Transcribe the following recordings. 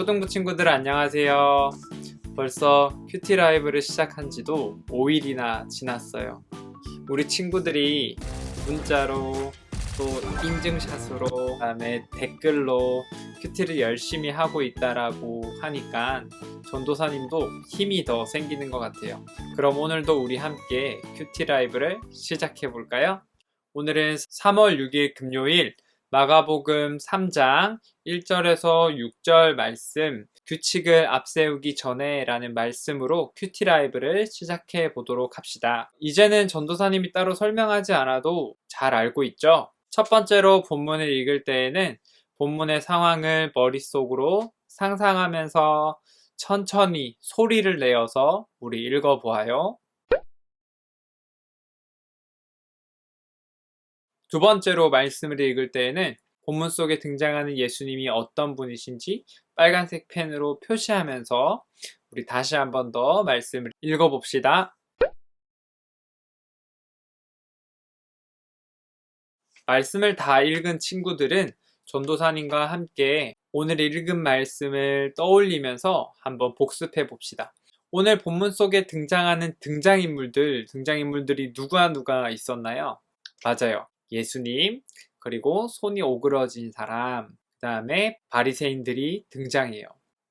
초등부 친구들 안녕하세요. 벌써 큐티 라이브를 시작한 지도 5일이나 지났어요. 우리 친구들이 문자로 또 인증샷으로 그다음에 댓글로 큐티를 열심히 하고 있다라고 하니까 전도사님도 힘이 더 생기는 것 같아요. 그럼 오늘도 우리 함께 큐티 라이브를 시작해 볼까요? 오늘은 3월 6일 금요일 마가복음 3장 1절에서 6절 말씀, 규칙을 앞세우기 전에 라는 말씀으로 큐티 라이브를 시작해 보도록 합시다. 이제는 전도사님이 따로 설명하지 않아도 잘 알고 있죠? 첫 번째로 본문을 읽을 때에는 본문의 상황을 머릿속으로 상상하면서 천천히 소리를 내어서 우리 읽어보아요. 두 번째로 말씀을 읽을 때에는 본문 속에 등장하는 예수님이 어떤 분이신지 빨간색 펜으로 표시하면서 우리 다시 한 번 더 말씀을 읽어봅시다. 말씀을 다 읽은 친구들은 전도사님과 함께 오늘 읽은 말씀을 떠올리면서 한번 복습해 봅시다. 오늘 본문 속에 등장하는 등장인물들이 누가 있었나요? 맞아요. 예수님, 그리고 손이 오그러진 사람, 그 다음에 바리새인들이 등장해요.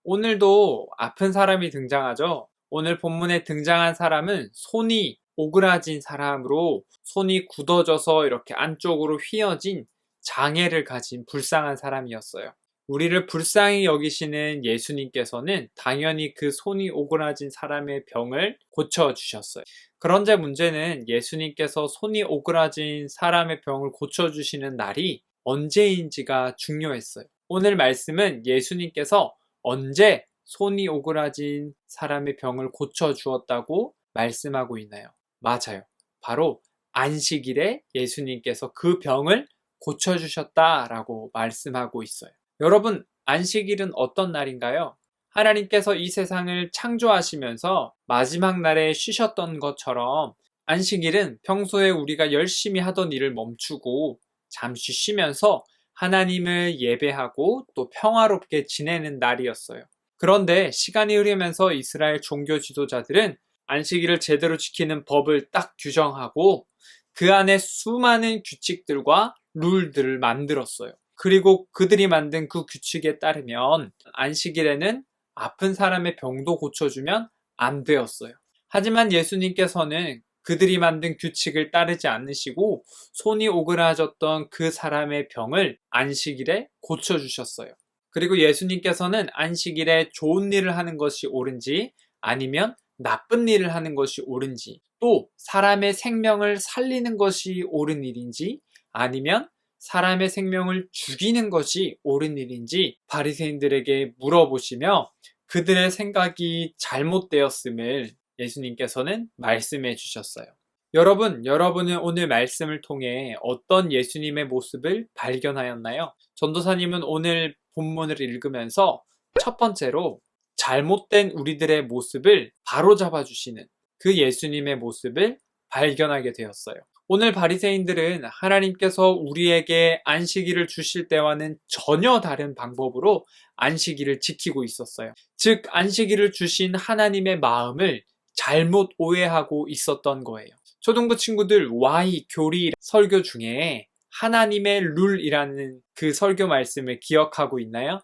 오늘도 아픈 사람이 등장하죠. 오늘 본문에 등장한 사람은 손이 오그라진 사람으로 손이 굳어져서 이렇게 안쪽으로 휘어진 장애를 가진 불쌍한 사람이었어요. 우리를 불쌍히 여기시는 예수님께서는 당연히 그 손이 오그라진 사람의 병을 고쳐주셨어요. 그런데 문제는 예수님께서 손이 오그라진 사람의 병을 고쳐주시는 날이 언제인지가 중요했어요. 오늘 말씀은 예수님께서 언제 손이 오그라진 사람의 병을 고쳐주었다고 말씀하고 있나요? 맞아요. 바로 안식일에 예수님께서 그 병을 고쳐주셨다라고 말씀하고 있어요. 여러분, 안식일은 어떤 날인가요? 하나님께서 이 세상을 창조하시면서 마지막 날에 쉬셨던 것처럼 안식일은 평소에 우리가 열심히 하던 일을 멈추고 잠시 쉬면서 하나님을 예배하고 또 평화롭게 지내는 날이었어요. 그런데 시간이 흐르면서 이스라엘 종교 지도자들은 안식일을 제대로 지키는 법을 딱 규정하고 그 안에 수많은 규칙들과 룰들을 만들었어요. 그리고 그들이 만든 그 규칙에 따르면 안식일에는 아픈 사람의 병도 고쳐주면 안 되었어요. 하지만 예수님께서는 그들이 만든 규칙을 따르지 않으시고 손이 오그라졌던 그 사람의 병을 안식일에 고쳐주셨어요. 그리고 예수님께서는 안식일에 좋은 일을 하는 것이 옳은지 아니면 나쁜 일을 하는 것이 옳은지, 또 사람의 생명을 살리는 것이 옳은 일인지 아니면 사람의 생명을 죽이는 것이 옳은 일인지 바리새인들에게 물어보시며 그들의 생각이 잘못되었음을 예수님께서는 말씀해 주셨어요. 여러분은 오늘 말씀을 통해 어떤 예수님의 모습을 발견하였나요? 전도사님은 오늘 본문을 읽으면서 첫 번째로 잘못된 우리들의 모습을 바로잡아 주시는 그 예수님의 모습을 발견하게 되었어요. 오늘 바리새인들은 하나님께서 우리에게 안식일을 주실 때와는 전혀 다른 방법으로 안식일을 지키고 있었어요. 즉 안식일을 주신 하나님의 마음을 잘못 오해하고 있었던 거예요. 초등부 친구들 Y 교리 설교 중에 하나님의 룰이라는 그 설교 말씀을 기억하고 있나요?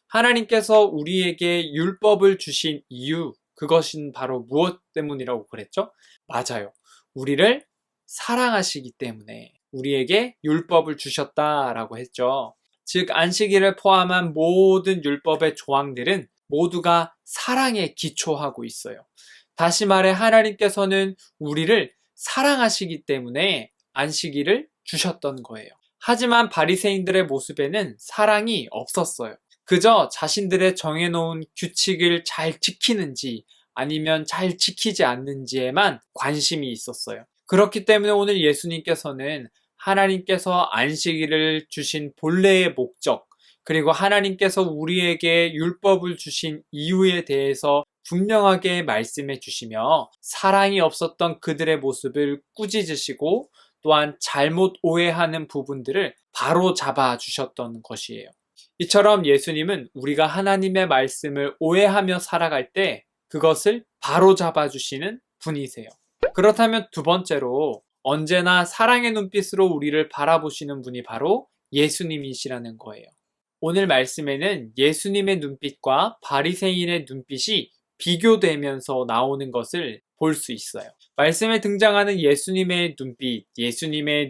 하나님께서 우리에게 율법을 주신 이유, 그것은 바로 무엇 때문이라고 그랬죠? 맞아요. 우리를 사랑하시기 때문에 우리에게 율법을 주셨다라고 했죠. 즉 안식일을 포함한 모든 율법의 조항들은 모두가 사랑에 기초하고 있어요. 다시 말해 하나님께서는 우리를 사랑하시기 때문에 안식일을 주셨던 거예요. 하지만 바리새인들의 모습에는 사랑이 없었어요. 그저 자신들의 정해놓은 규칙을 잘 지키는지 아니면 잘 지키지 않는지에만 관심이 있었어요. 그렇기 때문에 오늘 예수님께서는 하나님께서 안식일을 주신 본래의 목적, 그리고 하나님께서 우리에게 율법을 주신 이유에 대해서 분명하게 말씀해 주시며 사랑이 없었던 그들의 모습을 꾸짖으시고 또한 잘못 오해하는 부분들을 바로 잡아 주셨던 것이에요. 이처럼 예수님은 우리가 하나님의 말씀을 오해하며 살아갈 때 그것을 바로잡아 주시는 분이세요. 그렇다면 두 번째로 언제나 사랑의 눈빛으로 우리를 바라보시는 분이 바로 예수님이시라는 거예요. 오늘 말씀에는 예수님의 눈빛과 바리새인의 눈빛이 비교되면서 나오는 것을 볼 수 있어요. 말씀에 등장하는 예수님의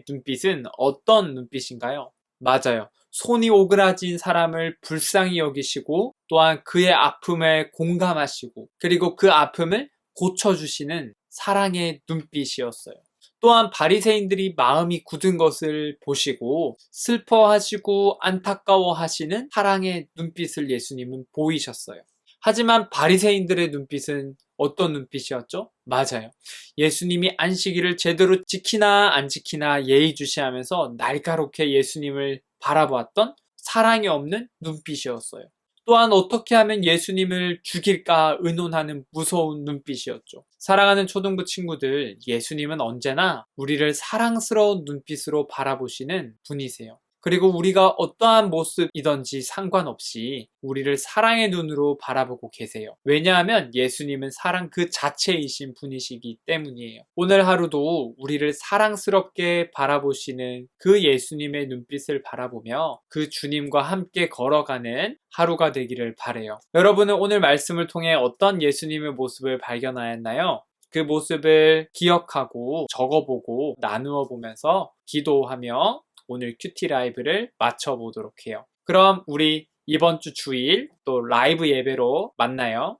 눈빛은 어떤 눈빛인가요? 맞아요. 손이 오그라진 사람을 불쌍히 여기시고 또한 그의 아픔에 공감하시고 그리고 그 아픔을 고쳐주시는 사랑의 눈빛이었어요. 또한 바리새인들이 마음이 굳은 것을 보시고 슬퍼하시고 안타까워하시는 사랑의 눈빛을 예수님은 보이셨어요. 하지만 바리새인들의 눈빛은 어떤 눈빛이었죠? 맞아요. 예수님이 안식일을 제대로 지키나 안 지키나 예의주시하면서 날카롭게 예수님을 바라보았던 사랑이 없는 눈빛이었어요. 또한 어떻게 하면 예수님을 죽일까 의논하는 무서운 눈빛이었죠. 사랑하는 초등부 친구들, 예수님은 언제나 우리를 사랑스러운 눈빛으로 바라보시는 분이세요. 그리고 우리가 어떠한 모습이든지 상관없이 우리를 사랑의 눈으로 바라보고 계세요. 왜냐하면 예수님은 사랑 그 자체이신 분이시기 때문이에요. 오늘 하루도 우리를 사랑스럽게 바라보시는 그 예수님의 눈빛을 바라보며 그 주님과 함께 걸어가는 하루가 되기를 바라요. 여러분은 오늘 말씀을 통해 어떤 예수님의 모습을 발견하였나요? 그 모습을 기억하고 적어보고 나누어 보면서 기도하며 오늘 큐티 라이브를 마쳐보도록 해요. 그럼 우리 이번 주 주일 또 라이브 예배로 만나요.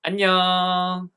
안녕.